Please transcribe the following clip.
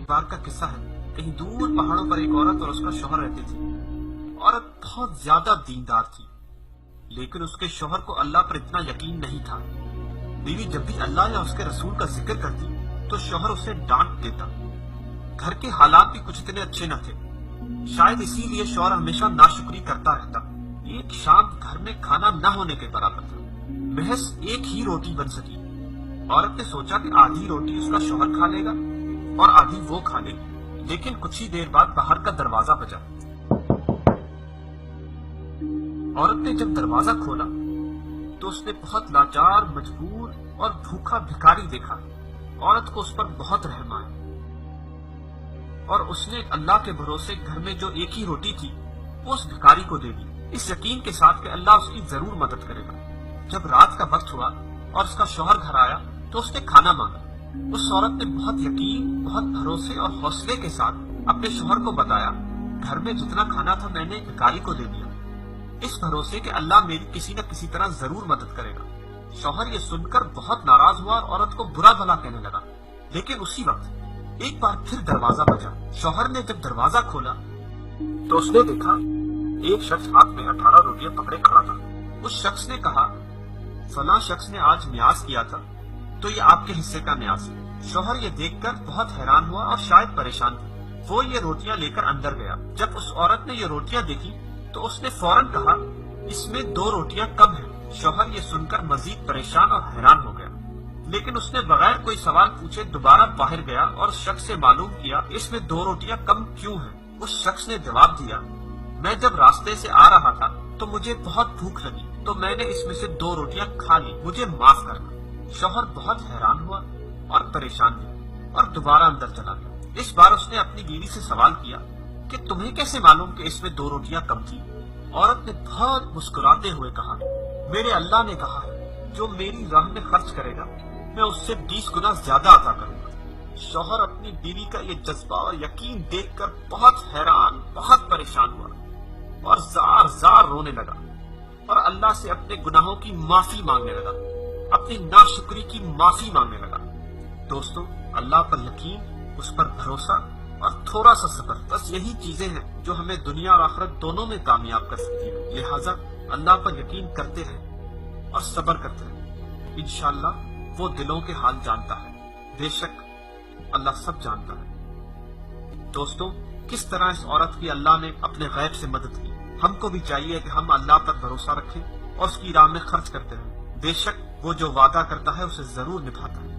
ایک بار کا قصہ ہے، کہیں دور پہاڑوں پر ایک عورت اور اس کا شوہر رہتے تھے۔ عورت بہت زیادہ دیندار تھی، لیکن اس کے شوہر کو اللہ پر اتنا یقین نہیں تھا۔ بیوی جب بھی اللہ یا اس کے رسول کا ذکر کرتی تو شوہر اسے ڈانٹ دیتا۔ گھر کے حالات بھی کچھ اتنے اچھے نہ تھے، شاید اسی لیے شوہر ہمیشہ ناشکری کرتا رہتا۔ ایک شام گھر میں کھانا نہ ہونے کے برابر تھا، محض ایک ہی روٹی بن سکی۔ عورت نے سوچا کہ آدھی روٹی اس کا شوہر کھا لے گا اور آدھی وہ کھا لے گی، لیکن کچھ ہی دیر بعد باہر کا دروازہ بجا۔ عورت نے جب دروازہ کھولا تو اس نے بہت لاچار، مجبور اور بھوکا بھکاری دیکھا۔ عورت کو اس پر بہت رحم آیا اور اس نے اللہ کے بھروسے گھر میں جو ایک ہی روٹی تھی وہ اس بھکاری کو دے دی، اس یقین کے ساتھ کہ اللہ اس کی ضرور مدد کرے گا۔ جب رات کا وقت ہوا اور اس کا شوہر گھر آیا تو اس نے کھانا مانگا۔ اس عورت نے بہت یقین، بہت بھروسے اور حوصلے کے ساتھ اپنے شوہر کو بتایا، گھر میں جتنا کھانا تھا میں نے بھکاری کو دے دیا، اس بھروسے کہ اللہ میری کسی نہ کسی طرح ضرور مدد کرے گا۔ شوہر یہ سن کر بہت ناراض ہوا اور عورت کو برا بھلا کہنے لگا، لیکن اسی وقت ایک بار پھر دروازہ بجا۔ شوہر نے جب دروازہ کھولا تو اس نے دیکھا ایک شخص ہاتھ میں 18 روٹیاں پکڑے کھڑا تھا۔ اس شخص نے کہا، فلاں شخص نے آج نیاز کیا تھا تو یہ آپ کے حصے کا نیاز ہے۔ شوہر یہ دیکھ کر بہت حیران ہوا اور شاید پریشان تھا۔ وہ یہ روٹیاں لے کر اندر گیا۔ جب اس عورت نے یہ روٹیاں دیکھی تو اس نے فوراً کہا، اس میں 2 روٹیاں کم ہیں۔ شوہر یہ سن کر مزید پریشان اور حیران ہو گیا، لیکن اس نے بغیر کوئی سوال پوچھے دوبارہ باہر گیا اور شخص سے معلوم کیا اس میں 2 روٹیاں کم کیوں ہیں۔ اس شخص نے جواب دیا، میں جب راستے سے آ رہا تھا تو مجھے بہت بھوک لگی تو میں نے اس میں سے 2 روٹیاں کھا لی، مجھے معاف کرنا۔ شوہر بہت حیران ہوا اور پریشان ہوا اور دوبارہ اندر چلا گیا۔ اس بار اس نے اپنی بیوی سے سوال کیا کہ تمہیں کیسے معلوم کہ اس میں 2 روٹیاں کم تھی؟ عورت نے بہت مسکراتے ہوئے کہا، میرے اللہ نے کہا ہے جو میری راہ میں خرچ کرے گا میں اس سے 20 گنا زیادہ عطا کروں گا۔ شوہر اپنی بیوی کا یہ جذبہ اور یقین دیکھ کر بہت حیران، بہت پریشان ہوا اور زار زار رونے لگا اور اللہ سے اپنے گناہوں کی معافی مانگنے لگا، اپنی ناشکری کی معافی مانگنے لگا۔ دوستو، اللہ پر یقین، اس پر بھروسہ اور تھوڑا سا صبر، بس یہی چیزیں ہیں جو ہمیں دنیا اور آخرت دونوں میں کامیاب کر سکتی ہیں۔ لہٰذا اللہ پر یقین کرتے ہیں اور صبر کرتے ہیں، انشاءاللہ وہ دلوں کے حال جانتا ہے، بے شک اللہ سب جانتا ہے۔ دوستو، کس طرح اس عورت کی اللہ نے اپنے غیب سے مدد کی، ہم کو بھی چاہیے کہ ہم اللہ پر بھروسہ رکھیں اور اس کی راہ میں خرچ کرتے رہیں، بے شک وہ جو وعدہ کرتا ہے اسے ضرور نبھاتا ہے۔